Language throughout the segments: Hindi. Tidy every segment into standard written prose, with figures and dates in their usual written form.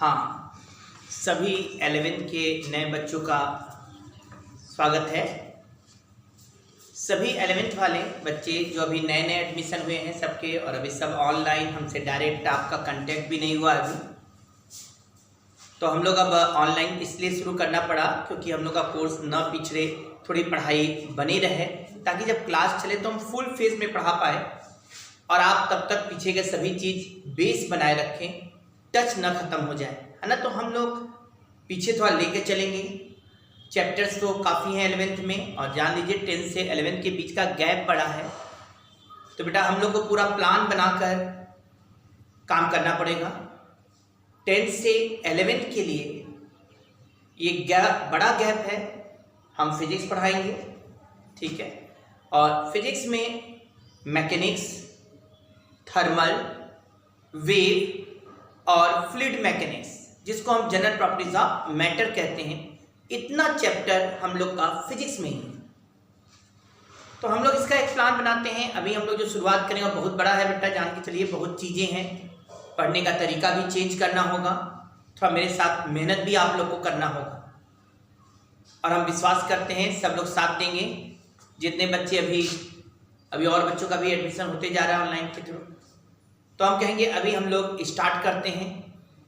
हाँ, सभी 11th के नए बच्चों का स्वागत है। सभी 11th वाले बच्चे जो अभी नए नए एडमिशन हुए हैं सबके, और अभी सब ऑनलाइन, हमसे डायरेक्ट आपका कांटेक्ट भी नहीं हुआ अभी, तो हम लोग अब ऑनलाइन इसलिए शुरू करना पड़ा क्योंकि हम लोग का कोर्स न पिछड़े, थोड़ी पढ़ाई बनी रहे, ताकि जब क्लास चले तो हम फुल फेज में पढ़ा पाए और आप तब तक पीछे के सभी चीज़ बेस बनाए रखें, टच न ख़त्म हो जाए, है ना। तो हम लोग पीछे थोड़ा लेके चलेंगे। चैप्टर्स तो काफ़ी हैं 11th में, और जान लीजिए 10th से 11th के बीच का गैप बड़ा है, तो बेटा हम लोग को पूरा प्लान बनाकर काम करना पड़ेगा। 10th से 11th के लिए ये गैप, बड़ा गैप है। हम फिजिक्स पढ़ाएंगे, ठीक है, और फिजिक्स में मैकेनिक्स, थर्मल, वेव और फ्लूइड मैकेनिक्स, जिसको हम जनरल प्रॉपर्टीज ऑफ मैटर कहते हैं, इतना चैप्टर हम लोग का फिजिक्स में ही है। तो हम लोग इसका एक प्लान बनाते हैं। अभी हम लोग जो शुरुआत करेंगे वो बहुत बड़ा है बेटा, जान के चलिए, बहुत चीज़ें हैं, पढ़ने का तरीका भी चेंज करना होगा, थोड़ा मेरे साथ मेहनत भी आप लोग को करना होगा, और हम विश्वास करते हैं सब लोग साथ देंगे। जितने बच्चे अभी और बच्चों का भी एडमिशन होते जा रहा है ऑनलाइन के थ्रू, तो हम कहेंगे अभी हम लोग स्टार्ट करते हैं।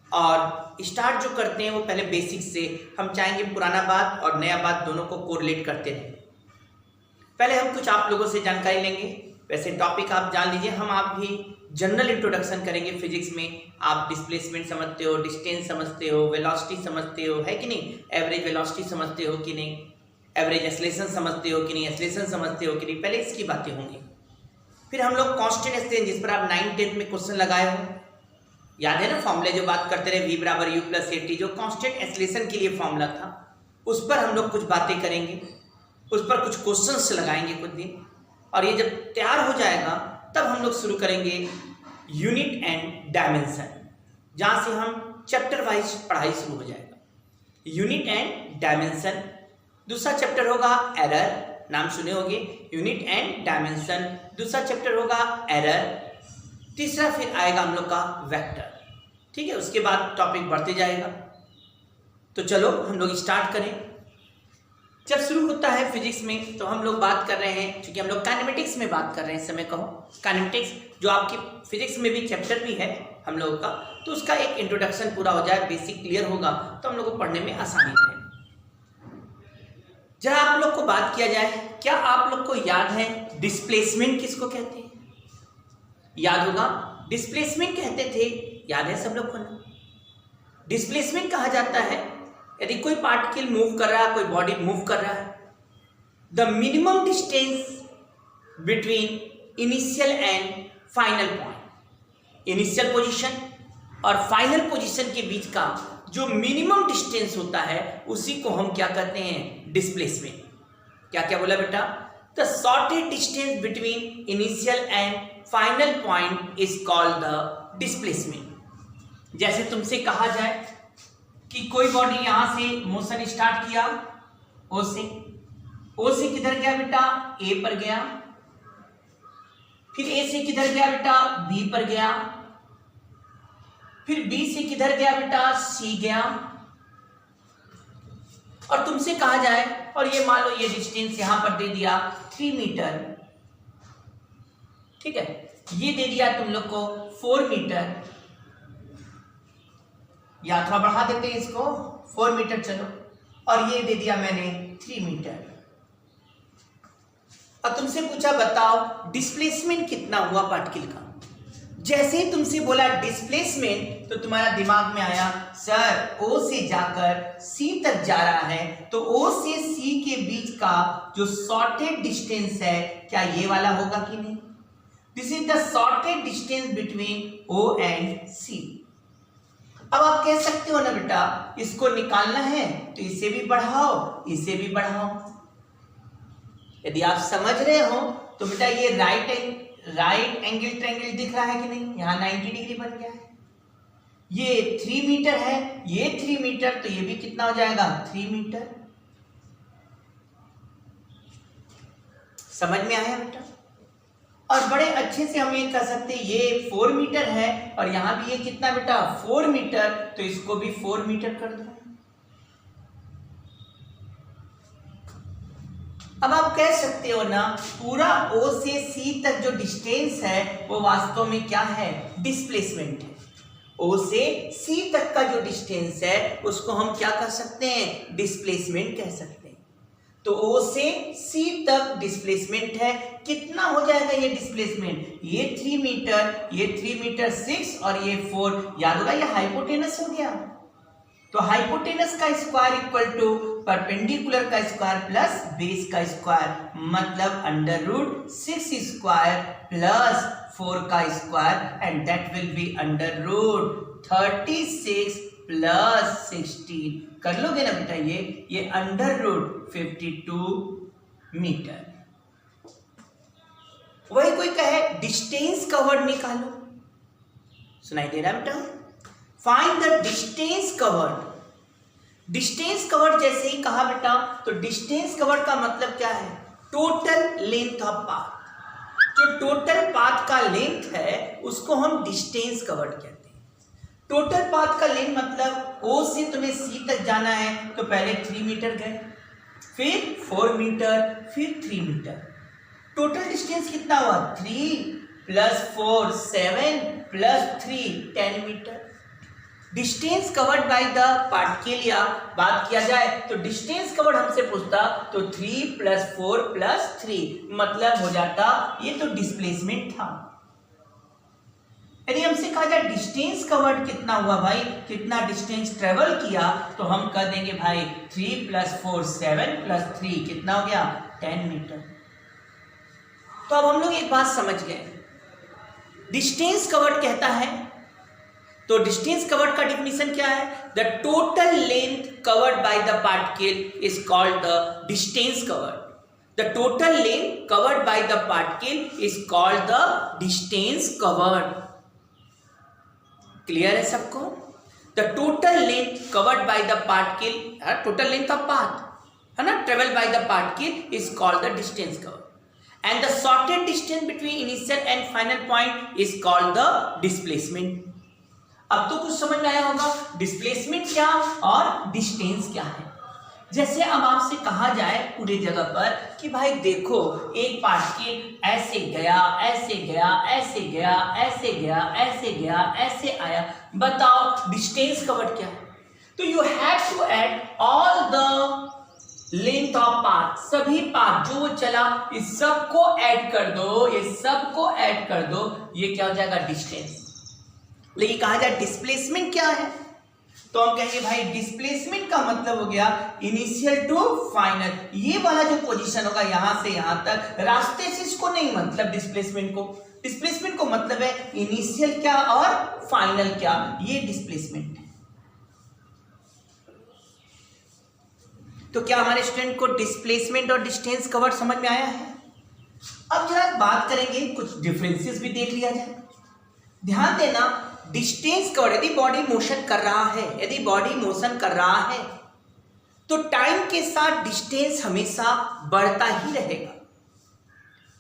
और स्टार्ट जो करते हैं वो पहले बेसिक से, हम चाहेंगे पुराना बात और नया बात दोनों को कोरिलेट करते रहें। पहले हम कुछ आप लोगों से जानकारी लेंगे। वैसे टॉपिक आप जान लीजिए, हम आप भी जनरल इंट्रोडक्शन करेंगे फिजिक्स में। आप डिस्प्लेसमेंट समझते हो, डिस्टेंस समझते हो, वेलोसिटी समझते हो, है कि नहीं, एवरेज वेलोसिटी समझते हो कि नहीं, एवरेज एक्सेलरेशन समझते हो कि नहीं, एक्सेलरेशन समझते हो कि नहीं, पहले इसकी बातें होंगी। फिर हम लोग कांस्टेंट एक्सचेंज, जिस पर आप 9th-10th में क्वेश्चन लगाए हो, याद है ना, फॉर्मूले जो बात करते रहे, V बराबर U प्लस AT, जो कांस्टेंट एक्सेलरेशन के लिए फॉर्मूला था, उस पर हम लोग कुछ बातें करेंगे, उस पर कुछ क्वेश्चंस लगाएंगे कुछ दिन, और ये जब तैयार हो जाएगा तब हम लोग शुरू करेंगे यूनिट एंड डायमेंशन, जहाँ से हम चैप्टर वाइज पढ़ाई शुरू हो जाएगा। Unit and dimension. दूसरा चैप्टर होगा एरर, नाम सुने होंगे, यूनिट एंड डायमेंशन। दूसरा चैप्टर होगा एरर। तीसरा फिर आएगा हम लोग का वेक्टर, ठीक है। उसके बाद टॉपिक बढ़ते जाएगा। तो चलो हम लोग स्टार्ट करें। जब शुरू होता है फिजिक्स में तो हम लोग बात कर रहे हैं, क्योंकि हम लोग काइनेमेटिक्स में बात कर रहे हैं इस समय, कहो काइनेमेटिक्स, जो आपकी फिजिक्स में भी चैप्टर भी है हम लोगों का, तो उसका एक इंट्रोडक्शन पूरा हो जाए, बेसिक क्लियर होगा, तो हम लोग को पढ़ने में आसानी रहे। जरा आप लोग को बात किया जाए, क्या आप लोग को याद है डिस्प्लेसमेंट किसको कहते हैं? याद होगा, डिस्प्लेसमेंट कहते थे, याद है सब लोग को ना। डिस्प्लेसमेंट कहा जाता है यदि कोई पार्टिकल मूव कर रहा है, कोई बॉडी मूव कर रहा है, the minimum distance between initial and final point. Initial position और फाइनल पोजीशन के बीच का जो मिनिमम डिस्टेंस होता है उसी को हम क्या कहते हैं? डिस्प्लेसमेंट। क्या क्या बोला बेटा? The shortest distance between initial and final point is called the displacement. जैसे तुमसे कहा जाए कि कोई बॉडी यहां से मोशन स्टार्ट किया, ओ से किधर गया बेटा? ए पर गया, फिर ए से किधर गया बेटा? बी पर गया, फिर बी से किधर गया बेटा? सी गया। और तुमसे कहा जाए, और ये मान लो ये डिस्टेंस यहां पर दे दिया 3 मीटर, ठीक है, ये दे दिया तुम लोग को 4 मीटर, या थोड़ा बढ़ा देते हैं इसको, 4 मीटर चलो, और ये दे दिया मैंने 3 मीटर। और तुमसे पूछा बताओ डिस्प्लेसमेंट कितना हुआ पार्टिकल का। जैसे ही तुमसे बोला डिस्प्लेसमेंट तो तुम्हारा दिमाग में आया, सर ओ से जाकर सी तक जा रहा है, तो ओ से सी के बीच का जो शॉर्टेस्ट डिस्टेंस है, क्या ये वाला होगा कि नहीं? This is the shortest distance between O and C. अब आप कह सकते हो ना बेटा, इसको निकालना है तो इसे भी बढ़ाओ, इसे भी बढ़ाओ। यदि आप समझ रहे हो तो बेटा ये राइट एंगल ट्रायंगल दिख रहा है कि नहीं? यहाँ 90 डिग्री बन गया है। ये 3 मीटर है, ये 3 मीटर, तो ये भी कितना हो जाएगा? 3 मीटर। समझ में आया बेटा? और बड़े अच्छे से हम ये कह सकते हैं ये 4 मीटर है और यहाँ भी ये कितना बेटा 4 मीटर, तो इसको भी 4 मीटर कर दो। अब आप कह सकते हो ना पूरा O से C तक जो डिस्टेंस है वो वास्तव में क्या है, डिस्प्लेसमेंट है। O से C तक का जो डिस्टेंस है उसको हम क्या कह सकते हैं, डिस्प्लेसमेंट कह सकते हैं। तो O से C तक डिस्प्लेसमेंट है, कितना हो जाएगा ये डिस्प्लेसमेंट, ये 3 मीटर, ये 3 मीटर 6 और ये 4, याद होगा ये हाइपोटेनस हो गया। तो हाइपोटेनस का स्क्वायर इक्वल टू परपेंडिकुलर का स्क्वायर प्लस बेस का स्क्वायर, मतलब √6 स्क्वायर प्लस 4 का square and that will be √36 plus 16। कर लोगे ना बेटा ये √52 मीटर। वही कोई कहे डिस्टेंस कवर्ड निकालो, सुनाई दे रहा है बेटा, find the distance covered. Distance covered जैसे ही कहा बेटा, तो डिस्टेंस कवर्ड का मतलब क्या है, टोटल लेंथ ऑफ पाथ। जो टोटल पाथ का लेंथ है उसको हम डिस्टेंस कवर्ड कहते हैं। टोटल पाथ का लेंथ मतलब O से तुम्हें C तक जाना है तो पहले 3 मीटर गए, फिर 4 मीटर, फिर 3 मीटर। टोटल डिस्टेंस कितना हुआ, 3 + 4 7 + 3 10 meter. Distance covered by the particle या बात किया जाए तो डिस्टेंस कवर्ड हमसे पूछता तो 3 + 4 + 3 मतलब हो जाता ये तो डिस्प्लेसमेंट था। यदि हमसे कहा जाए डिस्टेंस कवर्ड कितना हुआ भाई, कितना डिस्टेंस ट्रेवल किया, तो हम कह देंगे भाई 3 + 4 7 + 3 कितना हो गया 10 मीटर। तो अब हम लोग एक बात समझ गए, डिस्टेंस कवर्ड कहता है, तो डिस्टेंस कवर्ड का डिफिनीशन क्या है, the total length covered by the particle is called the distance covered. The total length covered by the particle is called the distance covered. Clear है सबको? The total length covered by the particle, total length of path है ना, travel by the particle is called the distance covered and the shorted distance between initial and final point is called the displacement. अब तो कुछ समझ में आया होगा डिस्प्लेसमेंट क्या और डिस्टेंस क्या है। जैसे अब आपसे कहा जाए पूरी जगह पर कि भाई देखो एक पार्टिकल ऐसे गया, ऐसे गया, ऐसे गया, ऐसे गया, ऐसे गया, ऐसे आया, बताओ डिस्टेंस कवर्ड क्या है। तो you have to add all the length of path, सभी पाथ जो वो चला इस सबको ऐड कर दो, ये सबको ऐड कर दो, ये क्या हो जाएगा डिस्टेंस। लेकिन कहा जाए डिस्प्लेसमेंट क्या है, तो हम कहेंगे भाई डिस्प्लेसमेंट का मतलब हो गया इनिशियल टू फाइनल, ये वाला जो पोजीशन होगा यहां से यहां तक, रास्ते से इसको नहीं मतलब डिस्प्लेसमेंट को। डिस्प्लेसमेंट को मतलब है इनिशियल क्या और फाइनल क्या, ये डिस्प्लेसमेंट है। तो क्या हमारे स्टूडेंट को डिस्प्लेसमेंट और डिस्टेंस कवर्ड समझ में आया है? अब जरा बात करेंगे, कुछ डिफरेंसेस भी देख लिया जाए। ध्यान देना, डिस्टेंस कवर्ड यदि बॉडी मोशन कर रहा है, यदि बॉडी मोशन कर रहा है तो टाइम के साथ डिस्टेंस हमेशा बढ़ता ही रहेगा।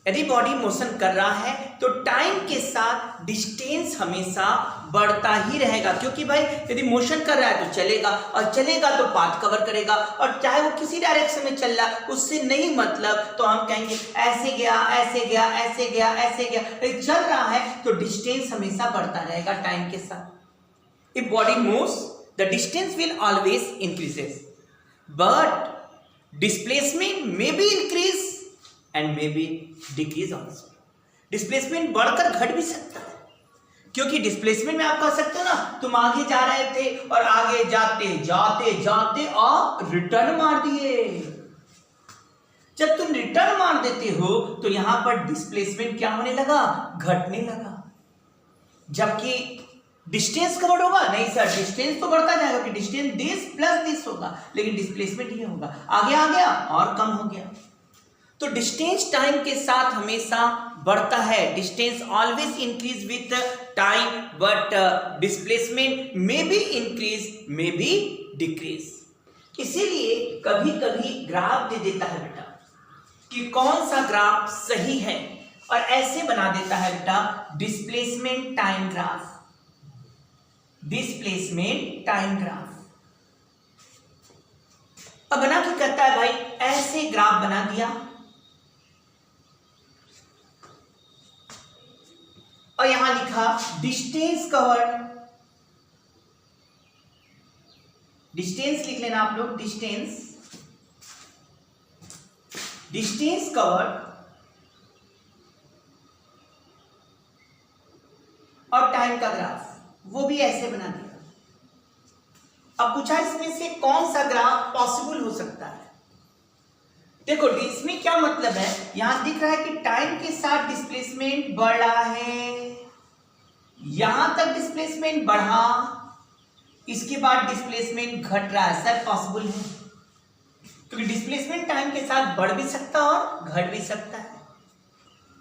यदि बॉडी मोशन कर रहा है तो टाइम के साथ डिस्टेंस हमेशा बढ़ता ही रहेगा, क्योंकि भाई यदि मोशन कर रहा है तो चलेगा और चलेगा तो पाथ कवर करेगा, और चाहे वो किसी डायरेक्शन में चल रहा है उससे नहीं मतलब, तो हम कहेंगे ऐसे गया, ऐसे गया, ऐसे गया, ऐसे गया, यदि चल रहा है तो डिस्टेंस हमेशा बढ़ता रहेगा टाइम के साथ। If body moves the distance will always increases, but displacement may be increase and may be decrease also. Displacement बढ़कर घट भी सकता है, क्योंकि डिस्प्लेसमेंट में आप कह सकते हो ना तुम आगे जा रहे थे और आगे जाते जाते जाते और रिटर्न मार दिए। जब तुम रिटर्न मार देते हो तो यहां पर डिस्प्लेसमेंट क्या होने लगा, घटने लगा। जबकि डिस्टेंस कवर्ड होगा, नहीं सर डिस्टेंस तो बढ़ता जाएगा कि डिस्टेंस दिस प्लस दिस होगा, लेकिन डिस्प्लेसमेंट ये होगा आगे आ गया और कम हो गया। तो डिस्टेंस टाइम के साथ हमेशा बढ़ता है, distance always increase with time, but displacement may be increase may be decrease. इसीलिए कभी कभी ग्राफ दे देता है बेटा कि कौन सा ग्राफ सही है, और ऐसे बना देता है बेटा displacement time graph. Displacement time graph अब बना क्या करता है भाई, ऐसे ग्राफ बना दिया और यहां लिखा डिस्टेंस कवर्ड। डिस्टेंस लिख लेना आप लोग, डिस्टेंस कवर्ड और टाइम का ग्राफ, वो भी ऐसे बना दिया। अब पूछा इसमें से कौन सा ग्राफ पॉसिबल हो सकता है। देखो इसमें क्या मतलब है, यहां दिख रहा है कि टाइम के साथ डिस्प्लेसमेंट बढ़ रहा है, यहां तक डिस्प्लेसमेंट बढ़ा, इसके बाद डिस्प्लेसमेंट घट रहा है। सर पॉसिबल है क्योंकि डिस्प्लेसमेंट टाइम के साथ बढ़ भी सकता है और घट भी सकता है।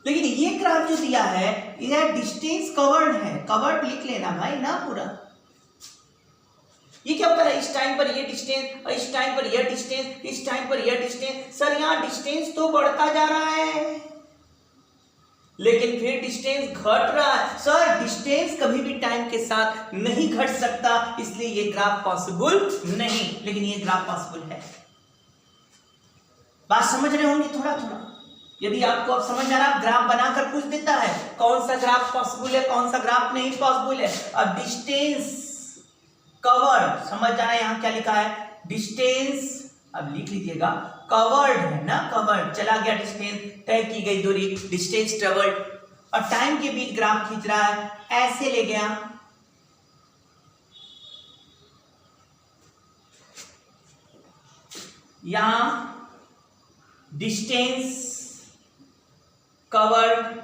लेकिन ये ग्राफ जो दिया है यह डिस्टेंस कवर्ड है, कवर्ड लिख लेना भाई ना पूरा। ये क्या होता है, इस टाइम पर ये डिस्टेंस और इस टाइम पर यह डिस्टेंस, इस टाइम पर यह डिस्टेंस। सर यहां डिस्टेंस तो बढ़ता जा रहा है लेकिन फिर डिस्टेंस घट रहा है। सर डिस्टेंस कभी भी टाइम के साथ नहीं घट सकता, इसलिए ये ग्राफ पॉसिबल नहीं, लेकिन ये ग्राफ पॉसिबल है। बात समझ रहे होंगे थोड़ा थोड़ा। यदि आपको अब समझ आ रहा, ग्राफ बनाकर पूछ देता है कौन सा ग्राफ पॉसिबल है कौन सा ग्राफ नहीं पॉसिबल है। अब डिस्टेंस कवर्ड समझ जाना, यहां क्या लिखा है डिस्टेंस, अब लिख लीजिएगा कवर्ड है ना, कवर्ड चला गया डिस्टेंस, तय की गई दूरी डिस्टेंस ट्रेवल्ड, और टाइम के बीच ग्राफ खींच रहा है, ऐसे ले गया। यहां डिस्टेंस कवर्ड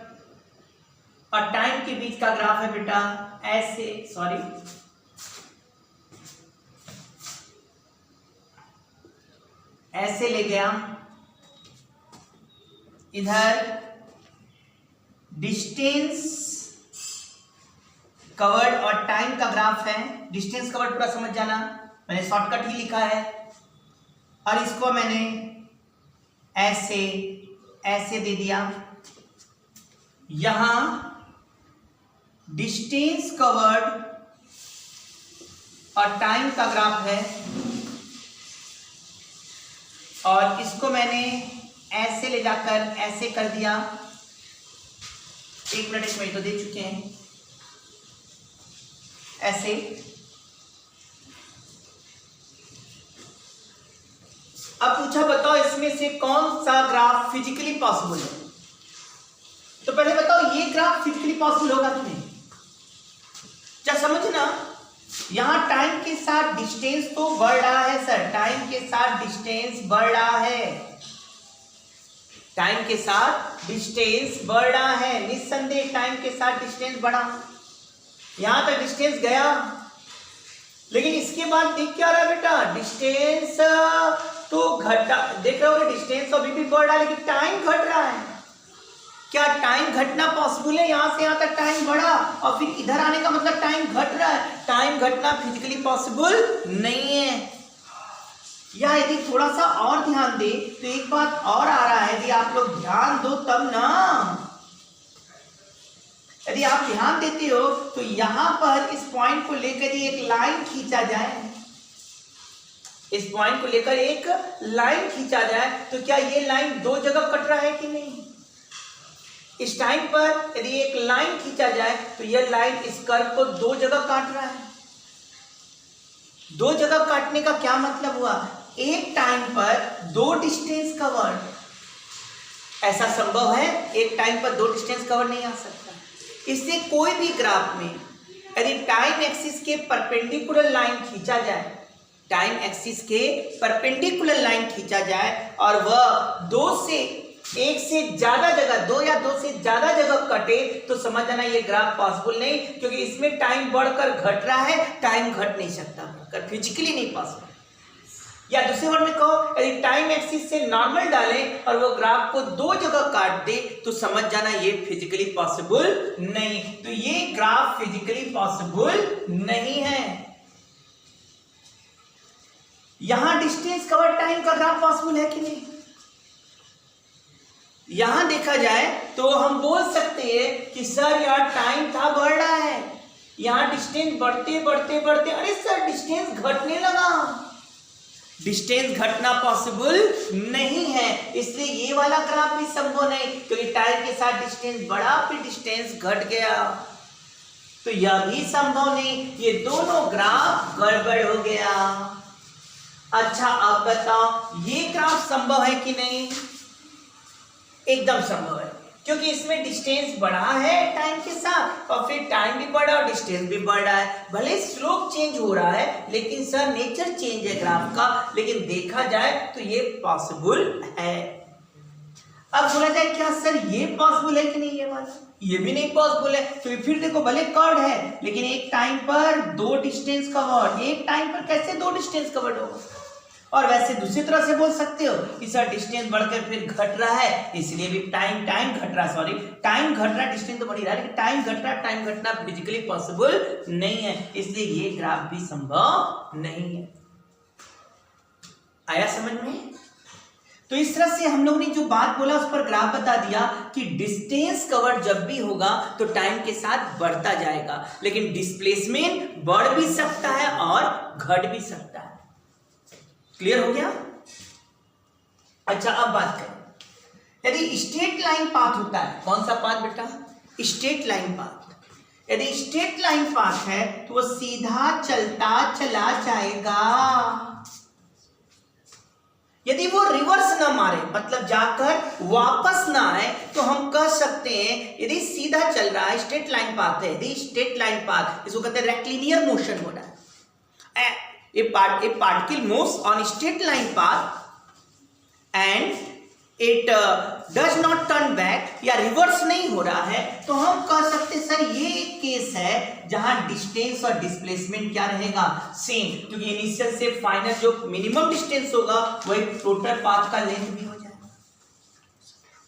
और टाइम के बीच का ग्राफ है बेटा ऐसे, ऐसे ले गया। इधर डिस्टेंस कवर्ड और टाइम का ग्राफ है। डिस्टेंस कवर्ड पूरा समझ जाना, मैंने शॉर्टकट ही लिखा है, और इसको मैंने ऐसे ऐसे दे दिया। यहां डिस्टेंस कवर्ड और टाइम का ग्राफ है, और इसको मैंने ऐसे ले जाकर ऐसे कर दिया। एक मिनट तो दे चुके हैं ऐसे। अब पूछा बताओ इसमें से कौन सा ग्राफ फिजिकली पॉसिबल है। तो पहले बताओ ये ग्राफ फिजिकली पॉसिबल होगा कि नहीं। क्या समझना, यहां टाइम के साथ डिस्टेंस तो बढ़ रहा है सर, टाइम के साथ डिस्टेंस बढ़ रहा है, टाइम के साथ डिस्टेंस बढ़ रहा है, निस्संदेह टाइम के साथ डिस्टेंस बढ़ा, यहां तक डिस्टेंस गया। लेकिन इसके बाद देख क्या रहा है बेटा, डिस्टेंस तो घटा, देख रहे हो डिस्टेंस तो अभी भी बढ़ रहा है लेकिन टाइम घट रहा है। क्या टाइम घटना पॉसिबल है, यहां से यहां तक टाइम बढ़ा और फिर इधर आने का मतलब टाइम घट रहा है। टाइम घटना फिजिकली पॉसिबल नहीं है। या यदि थोड़ा सा और ध्यान दे तो एक बात और आ रहा है, यदि आप लोग ध्यान दो तब ना, यदि आप ध्यान देते हो तो यहां पर इस पॉइंट को लेकर ही एक लाइन खींचा जाए, इस पॉइंट को लेकर एक लाइन खींचा जाए तो क्या ये लाइन दो जगह कट रहा है कि नहीं। इस टाइम पर यदि एक लाइन खींचा जाए तो यह लाइन इस कर्व को दो जगह काट रहा है। दो जगह काटने का क्या मतलब हुआ, एक टाइम पर दो डिस्टेंस कवर्ड, ऐसा संभव है, एक टाइम पर दो डिस्टेंस कवर नहीं आ सकता। इससे कोई भी ग्राफ में यदि टाइम एक्सिस के परपेंडिकुलर लाइन खींचा जाए, टाइम एक्सिस के परपेंडिकुलर लाइन खींचा जाए और वह एक से ज्यादा जगह, दो या दो से ज्यादा जगह कटे, तो समझ जाना ये ग्राफ पॉसिबल नहीं, क्योंकि इसमें टाइम बढ़कर घट रहा है, टाइम घट नहीं सकता, फिजिकली नहीं पॉसिबल। या दूसरे वर्ड में कहो, यदि टाइम एक्सिस से नॉर्मल डालें और वो ग्राफ को दो जगह काट दे तो समझ जाना ये फिजिकली पॉसिबल नहीं। तो ये ग्राफ फिजिकली पॉसिबल नहीं है। यहां डिस्टेंस कवर टाइम का ग्राफ पॉसिबल है कि नहीं, यहां देखा जाए तो हम बोल सकते हैं कि सर यार टाइम था बढ़ रहा है, यहां डिस्टेंस बढ़ते बढ़ते बढ़ते, अरे सर डिस्टेंस घटने लगा। डिस्टेंस घटना पॉसिबल नहीं है, इसलिए ये वाला ग्राफ भी संभव नहीं, क्योंकि टाइम के साथ डिस्टेंस बढ़ा फिर डिस्टेंस घट गया, तो यह भी संभव नहीं, ये दोनों ग्राफ गड़बड़ हो गया। अच्छा अब बताओ ये ग्राफ संभव है कि नहीं? एकदम संभव है, क्योंकि इसमें डिस्टेंस बढ़ा है टाइम के साथ और फिर टाइम भी बढ़ा और डिस्टेंस भी बढ़ रहा है। भले स्लोप चेंज हो रहा है लेकिन सर नेचर चेंज है ग्राफ का, लेकिन देखा जाए तो ये पॉसिबल है। अब बोला जाए क्या सर ये पॉसिबल है कि नहीं? ये वाला ये भी नहीं पॉसिबल है, क्योंकि फिर देखो भले कर्व है लेकिन एक टाइम पर दो डिस्टेंस कवर्ड, एक टाइम पर कैसे दो डिस्टेंस कवर्ड होगा? और वैसे दूसरी तरह से बोल सकते हो कि सर डिस्टेंस बढ़कर फिर घट रहा है, इसलिए भी टाइम घट रहा, सॉरी टाइम घट रहा, डिस्टेंस तो बढ़ रहा है, लेकिन टाइम घट रहा, टाइम घटना फिजिकली पॉसिबल नहीं है, इसलिए ये ग्राफ भी संभव नहीं है। आया समझ में? तो इस तरह से हम लोग ने जो बात बोला उस पर ग्राफ बता दिया कि डिस्टेंस कवर जब भी होगा तो टाइम के साथ बढ़ता जाएगा, लेकिन डिस्प्लेसमेंट बढ़ भी सकता है और घट भी सकता है। क्लियर हो गया? अच्छा अब बात करें, यदि स्ट्रेट लाइन पाथ होता है, कौन सा पाथ बेटा? Straight line path. यदि स्ट्रेट लाइन पाथ है तो वो सीधा चलता चला जाएगा। यदि वो रिवर्स ना मारे, मतलब जाकर वापस ना आए, तो हम कह सकते हैं यदि सीधा चल रहा है, स्ट्रेट लाइन पाथ है, यदि स्ट्रेट लाइन पाथ, इसको कहते हैं रेक्टिलिनियर मोशन हो रहा है। A particle moves on a straight line path and it does not turn back, या रिवर्स नहीं हो रहा है, तो हम कह सकते सर ये एक केस है जहां डिस्टेंस और डिस्प्लेसमेंट क्या रहेगा? सेम, क्योंकि इनिशियल से फाइनल जो मिनिमम डिस्टेंस होगा वही टोटल पाथ का लेंथ भी हो जाएगा।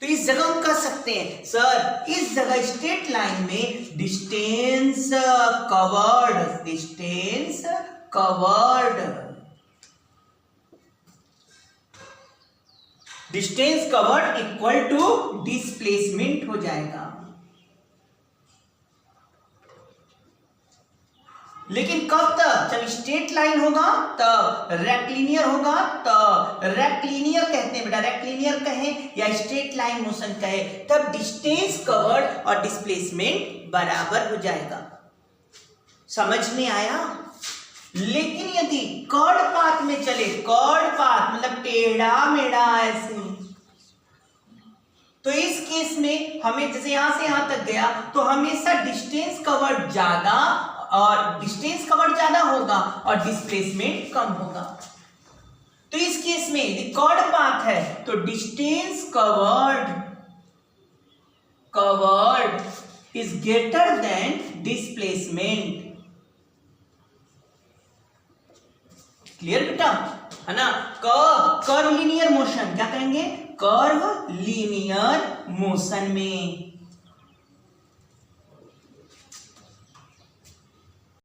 तो इस जगह हम कह सकते हैं सर इस जगह स्ट्रेट लाइन में distance covered, distance covered equal to displacement हो जाएगा। लेकिन कब तक? जब स्ट्रेट लाइन होगा तब, रेक्टिलिनियर होगा तब, रेक्टिलिनियर कहते हैं बेटा, रेक्टिलिनियर कहें या स्ट्रेट लाइन मोशन कहे, तब डिस्टेंस कवर्ड और डिस्प्लेसमेंट बराबर हो जाएगा। समझ में आया? लेकिन यदि कर्ड पाथ में चले, कर्ड पाथ मतलब टेढ़ा मेढ़ा ऐसे, तो इस केस में हमें जैसे यहां से यहां तक गया तो हमेशा डिस्टेंस कवर्ड ज्यादा होगा और डिस्प्लेसमेंट कम होगा। तो इस केस में यदि कर्ड पाथ है तो distance covered is greater than displacement. Clear बेटा? है ना? कर्व लीनियर मोशन, क्या कहेंगे? कर्व लीनियर मोशन में